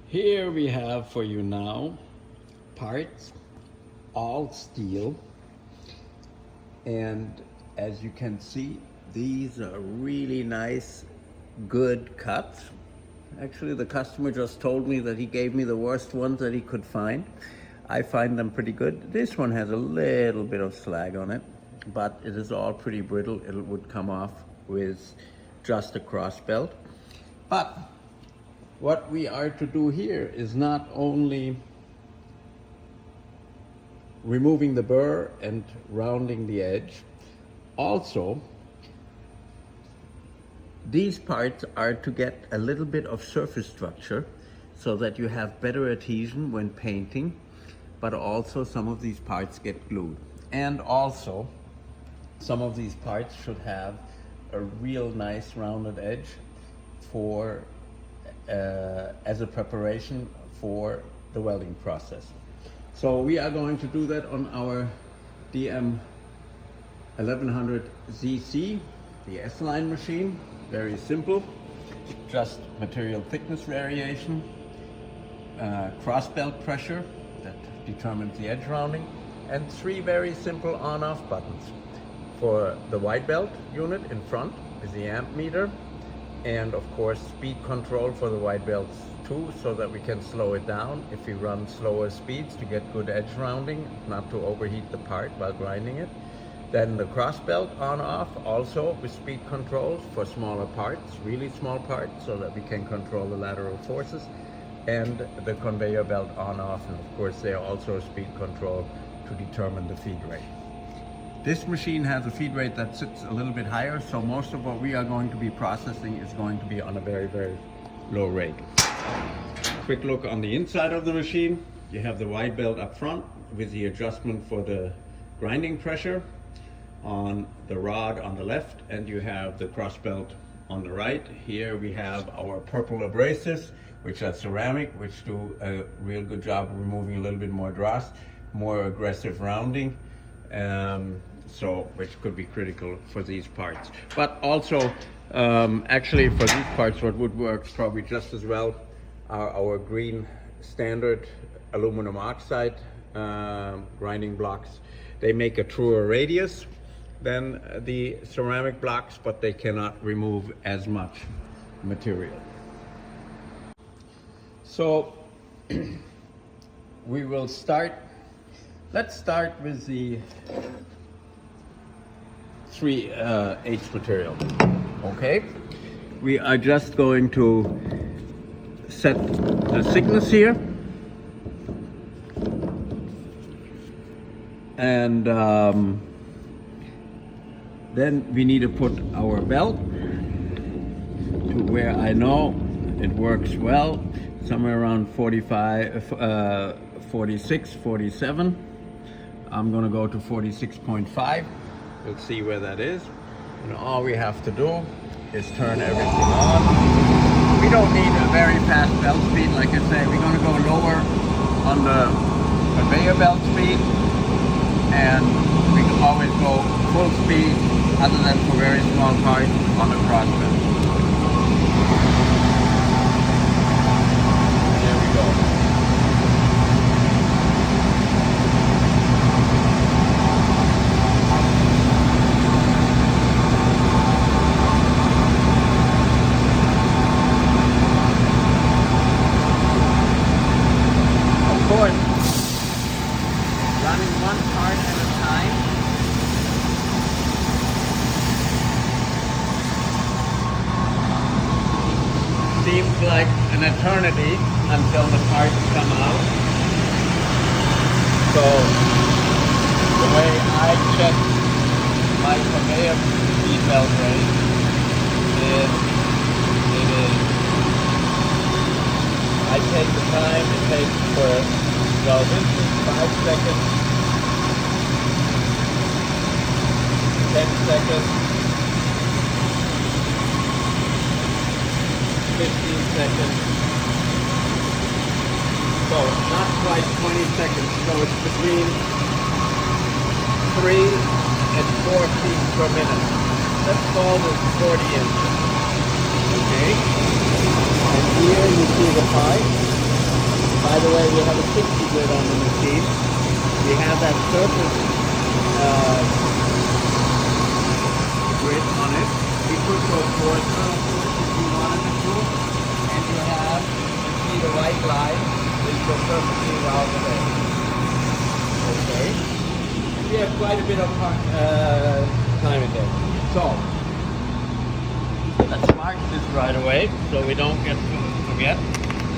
Here we have for you now parts, all steel, and as you can see, these are really nice, good cuts. Actually, the customer just told me that he gave me the worst ones that he could find. I find them pretty good. This one has a little bit of slag on it, but it is all pretty brittle. It would come off with just a cross belt. But what we are to do here is not only removing the burr and rounding the edge, also these parts are to get a little bit of surface structure so that you have better adhesion when painting, but also some of these parts get glued. And also some of these parts should have a real nice rounded edge for as a preparation for the welding process. So we are going to do that on our DM1100ZC, the S-line machine. Very simple, just material thickness variation, cross belt pressure that determines the edge rounding, and 3 very simple on-off buttons. For the white belt unit in front is the amp meter, and of course speed control for the white belts too, so that we can slow it down if we run slower speeds to get good edge rounding, not to overheat the part while grinding it. Then the cross belt on off also with speed controls for smaller parts, really small parts, so that we can control the lateral forces, and the conveyor belt on off, and of course they are also speed control to determine the feed rate. This machine has a feed rate that sits a little bit higher, so most of what we are going to be processing is going to be on a very, very low rate. Quick look on the inside of the machine. You have the white belt up front with the adjustment for the grinding pressure on the rod on the left, and you have the cross belt on the right. Here we have our purple abrasives, which are ceramic, which do a real good job of removing a little bit more dross, more aggressive rounding. Which could be critical for these parts. But also, actually for these parts, what would work probably just as well are our green standard aluminum oxide grinding blocks. They make a truer radius than the ceramic blocks, but they cannot remove as much material. So we will start. Let's start with the 3H material. Okay, we are just going to set the thickness here, and then we need to put our belt to where I know it works well, somewhere around 45, 46, 47. I'm going to go to 46.5. We'll see where that is. And all we have to do is turn everything on. We don't need a very fast belt speed. Like I say, we're going to go lower on the conveyor belt speed, and we can always go full speed, other than for very small parts, on the cross belt. There we go. Running one part at a time. Seems like an eternity until the parts come out. So the way I check my conveyor speed belt rate is I take the time it takes for, well, this is 5 seconds, 10 seconds, 15 seconds. So not quite 20 seconds, so it's between 3 and 4 feet per minute. Let's call this 40 inches. Okay? And here you see the pipe. By the way, we have a 60 grit on the machine. We have that surface grit on it. We could go coarser, of course, if you wanted it to. And you have, you see the white line, which goes perfectly around the edge. Okay. And we have quite a bit of time in there. So, let's mark this right away so we don't forget.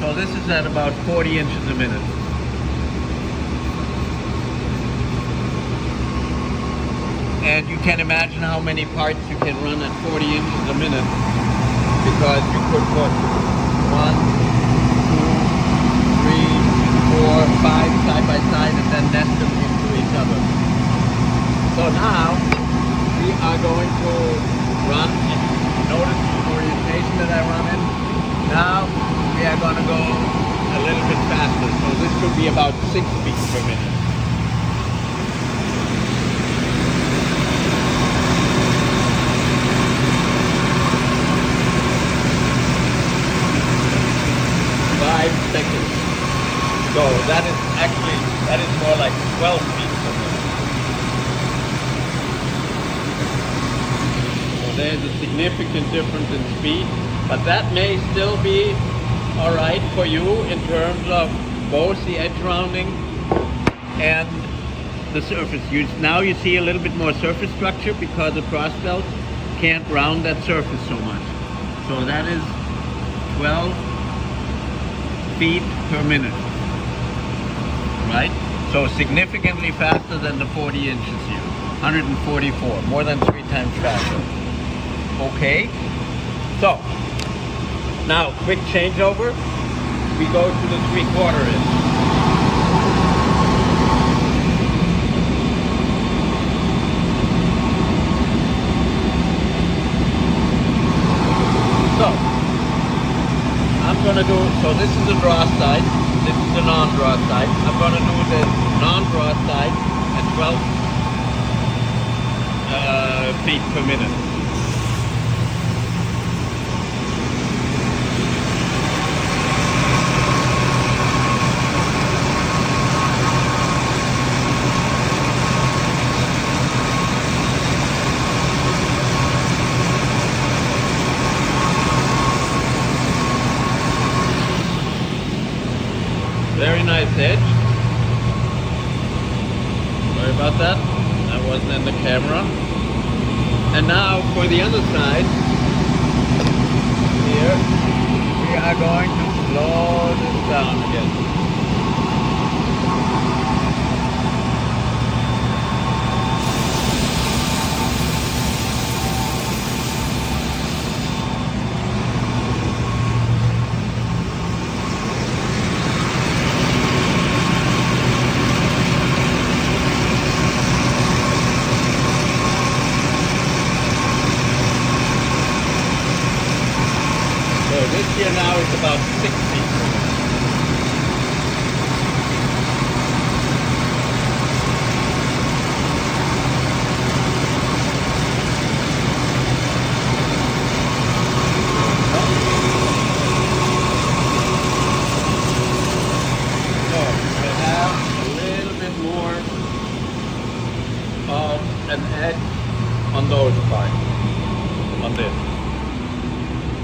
So this is at about 40 inches a minute. And you can imagine how many parts you can run at 40 inches a minute, because you could put 1, 2, 3, 4, 5 side by side and then nest them into each other. So now we are going to run, and notice the orientation that I run in. Now we are going to go a little bit faster. So this could be about 6 feet per minute. Seconds. So that is more like 12 feet per minute. So there's a significant difference in speed, but that may still be all right for you in terms of both the edge rounding and the surface. Now you see a little bit more surface structure because the cross belt can't round that surface so much. So that is 12 feet per minute, right? So significantly faster than the 40 inches here, 144, more than 3 times faster. Okay, so now quick changeover. We go to the 3/4 inch. So this is the draw side, this is the non-draw side. I'm going to do the non-draw side at 12 feet per minute. Very nice edge. Sorry about that. That wasn't in the camera. And now for the other side, here, we are going to slow this down again. This here now is about 6 feet. So I have a little bit more of an edge on those parts, on this.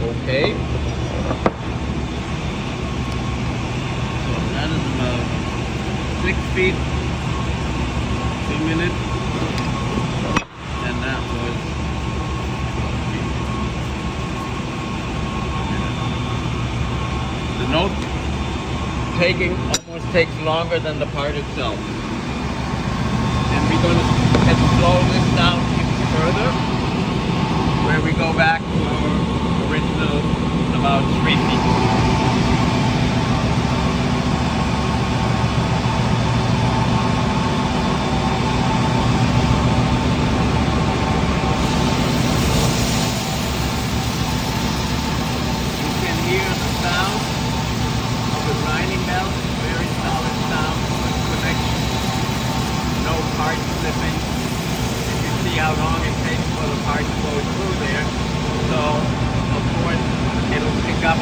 Okay. So that is about 6 feet per minute, and that was 4 feet per minute. The note taking almost takes longer than the part itself. And we're going to slow this down even further, where we go back to our original about 3 feet. You can hear the sound of the grinding bell, very solid sound, good connection, no part slipping. And you see how long it takes for the part to go through there. So of course, it'll pick up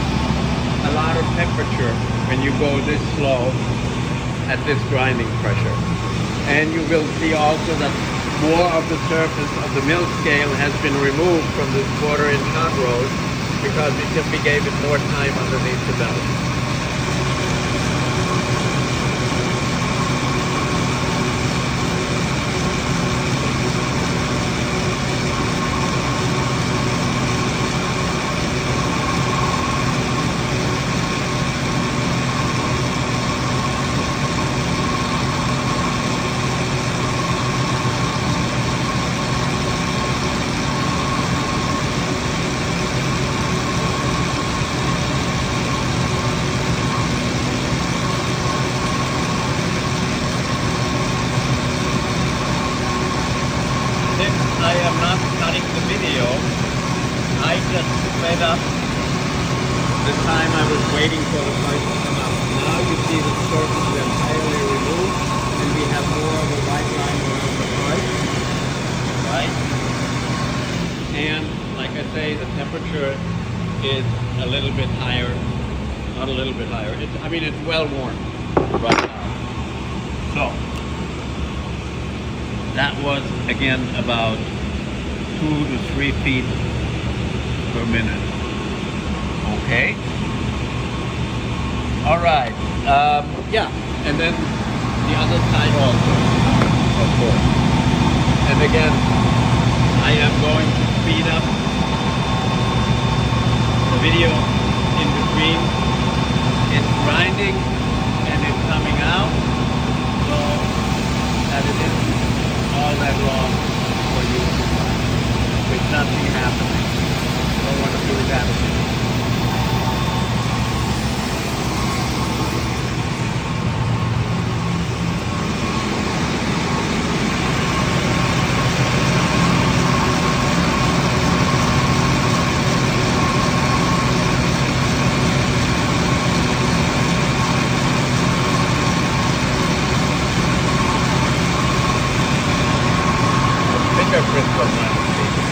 a lot of temperature when you go this slow at this grinding pressure. And you will see also that more of the surface of the mill scale has been removed from this 1/4 inch hot road because we simply gave it more time underneath the belt. I am not cutting the video. I just sped up the time I was waiting for the pipe to come out. Now you see the surface is entirely removed and we have more of a white line around the pipe. Right? And like I say, the temperature is a little bit higher. Not a little bit higher. I mean, it's well warm right now. So, that was again about 2 to 3 feet per minute. Okay. All right. Yeah, and then the other side also, of course. And again, I am going to speed up the video in between. It's grinding and it's coming out, so that it isn't all that long for you with nothing happening. Don't want to do that again. Fingerprint from my mistake.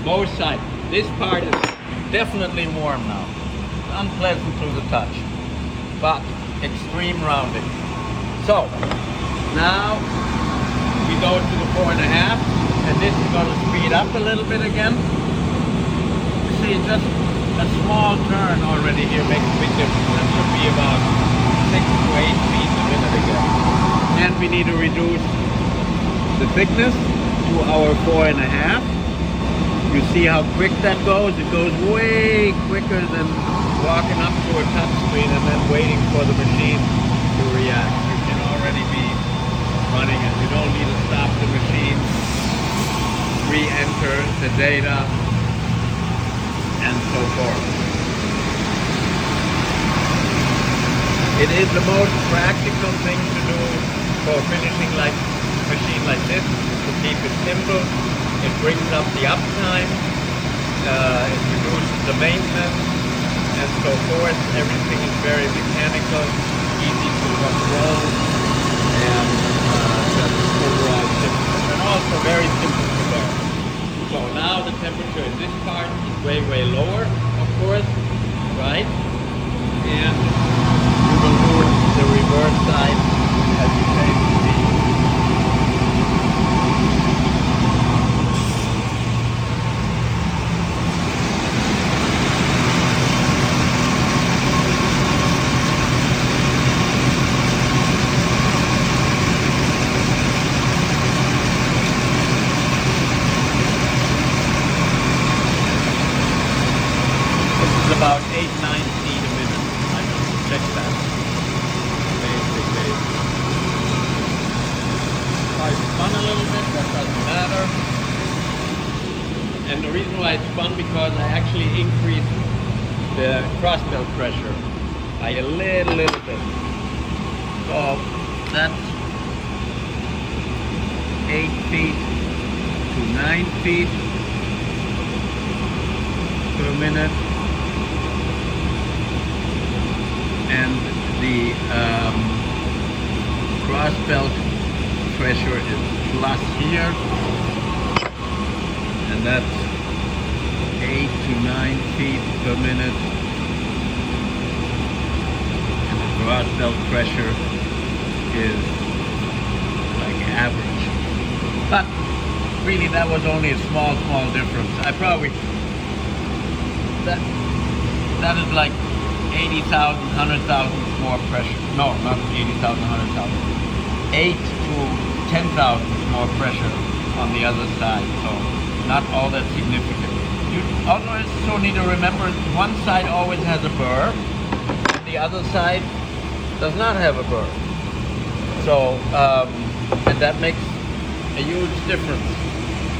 Both sides. This part is definitely warm now. Unpleasant to the touch, but extreme rounding. So now we go to the 4.5, and this is going to speed up a little bit again. See, just a small turn already here makes a big difference. That should be about 6 to 8 feet a minute again. And we need to reduce the thickness to our 4.5. You see how quick that goes? It goes way quicker than walking up to a touch screen and then waiting for the machine to react. You can already be running it. You don't need to stop the machine, re-enter the data, and so forth. It is the most practical thing to do for finishing like a machine like this, to keep it simple. It brings up the uptime, it reduces the maintenance, and so forth. Everything is very mechanical, easy to control, and just overall simple. And also very simple to learn. So now the temperature in this part is way, way lower, of course, right? And we will do the reverse side as you can see. And the reason why it's fun, because I actually increased the cross belt pressure by a little bit. So that's 8 feet to 9 feet per minute. And the cross belt pressure is plus here, and that's 8 to 9 feet per minute, and the cross belt pressure is like average. But really that was only a small difference. I probably, that is like 80,000, 100,000 more pressure. No, not 80,000, 100,000. 8 to 10,000 more pressure on the other side. So not all that significant. You also need to remember one side always has a burr, and the other side does not have a burr. So, and that makes a huge difference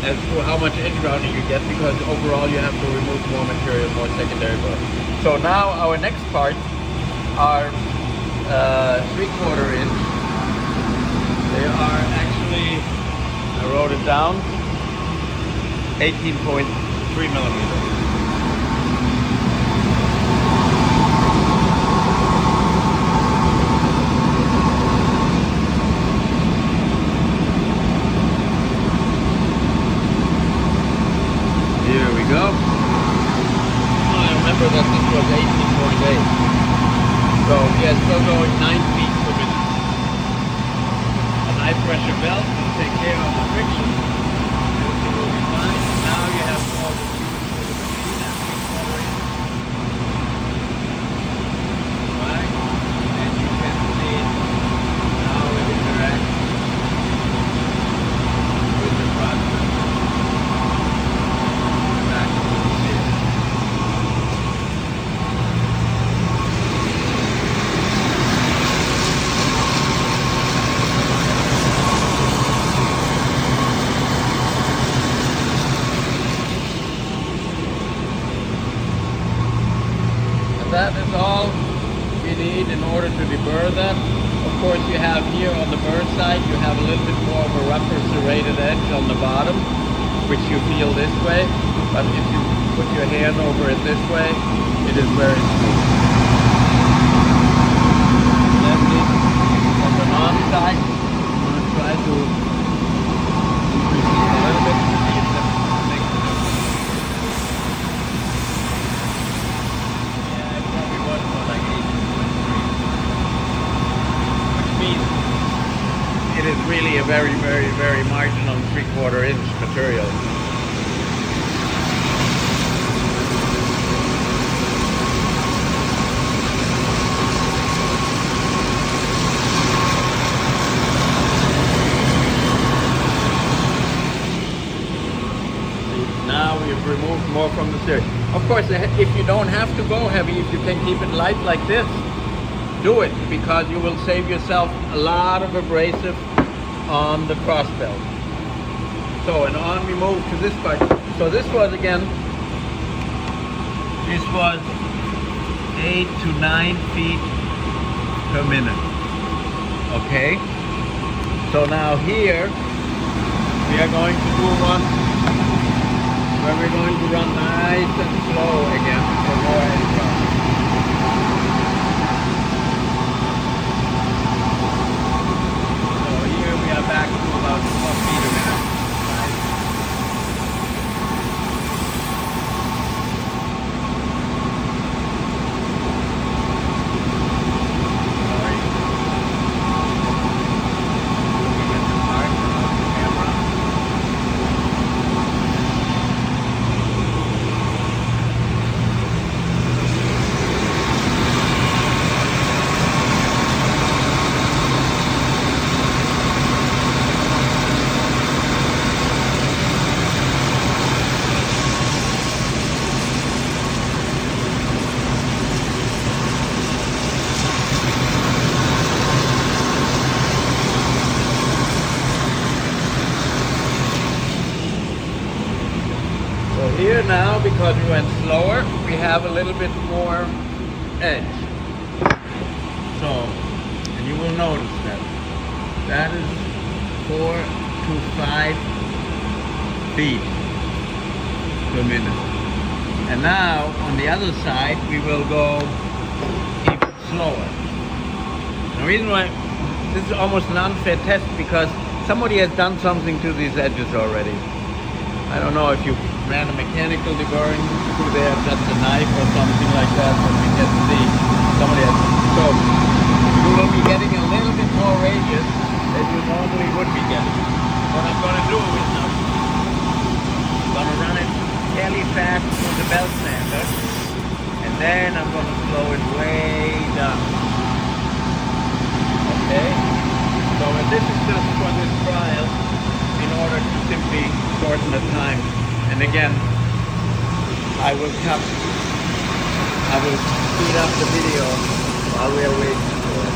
as to how much edge rounding you get, because overall you have to remove more material, more secondary burr. So now our next parts are 3/4 inch. They are actually, I wrote it down, 18.3 millimeters. Here we go. I remember that this was 18.8. So yeah, still going 9 feet per minute. A high pressure belt will take care of the friction. Everything will be fine. Now you have all the tubes for the machine and right? And you can see how it interacts with the process. That is all we need in order to deburr that. Of course, you have here on the burr side, you have a little bit more of a rougher serrated edge on the bottom, which you feel this way. But if you put your hand over it this way, it is very smooth. That's it. On the non-side, I'm going to try to increase it a little bit. See if that makes a difference. It is really a very marginal 3/4 inch material. Now we've removed more from the series. Of course, if you don't have to go heavy, if you can keep it light like this, do it, because you will save yourself a lot of abrasive on the cross belt. So, and on we move to this part. So this was again, this was 8 to 9 feet per minute. Okay? So now here, we are going to do one where we're going to run nice and slow again for more edge rounding. Back to about 12 feet a minute. here now, because we went slower, we have a little bit more edge. So, and you will notice that is 4 to 5 feet per minute. And now on the other side we will go even slower. The reason why this is almost an unfair test, because somebody has done something to these edges already. I don't know if you ran a mechanical deburring through there, just a knife or something like that, but we can see somebody has. So you will be getting a little bit more radius than you normally would be getting. What I'm going to do is now I'm going to run it fairly fast with the belt sander, and then I'm going to slow it way down. Okay? So and this is just for this trial in order to simply shorten the time. And again, I will speed up the video while we are waiting for it.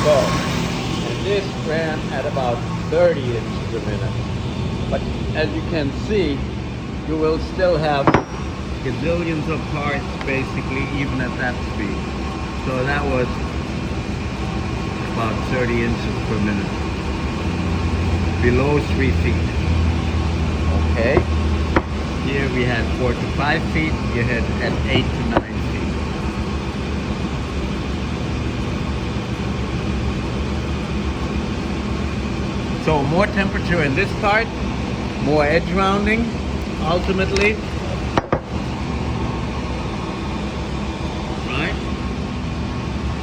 And this ran at about 30 inches a minute. But as you can see, you will still have gazillions of parts basically even at that speed. So that was about 30 inches per minute. Below 3 feet. Okay. Here we had 4 to 5 feet. You had at 8 to 9 feet. So more temperature in this part, more edge rounding, ultimately. Right?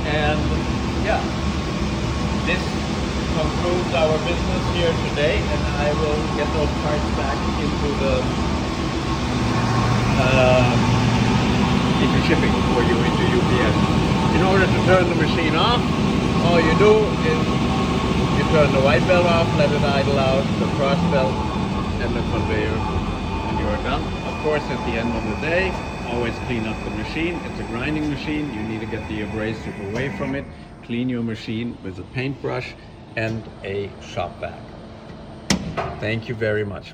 And yeah, this concludes our business here today, and I will get those parts back into shipping for you into UPS. In order to turn the machine off, all you do is you turn the white belt off, let it idle out, the cross belt, and the conveyor, and you're done. Of course, at the end of the day, always clean up the machine. It's a grinding machine. You need to get the abrasive away from it. Clean your machine with a paintbrush and a shop vac. Thank you very much.